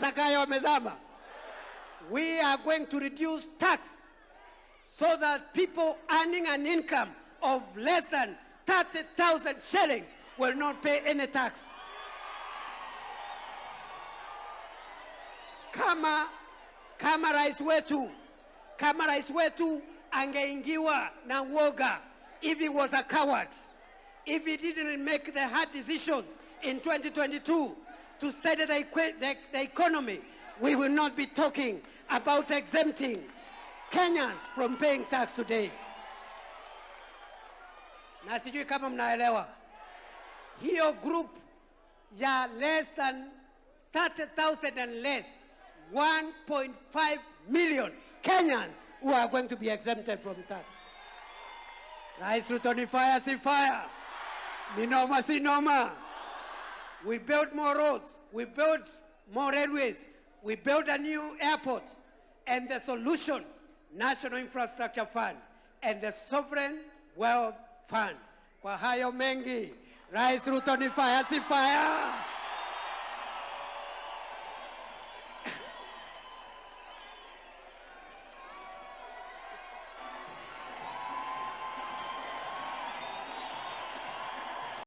Sakaya wamezama. We are going to reduce tax so that people earning an income of less than 30,000 shillings will not pay any tax. Kama rais wetu angeingiwa na woga if he was a coward, if he didn't make the hard decisions in 2022 to steady the economy, we will not be talking about exempting Kenyans from paying tax today. Na sijui kama mnaelewa, hiyo group ya less than 30,000 and less, 1.5 million Kenyans who are going to be exempted from tax. Rais Ruto ni fire si fire, ni noma si noma. We built more roads, we built more railways, we built a new airport, and the solution, National Infrastructure Fund and the Sovereign Wealth Fund. Kwa hayo mengi, Rais Ruto ni fire si fire.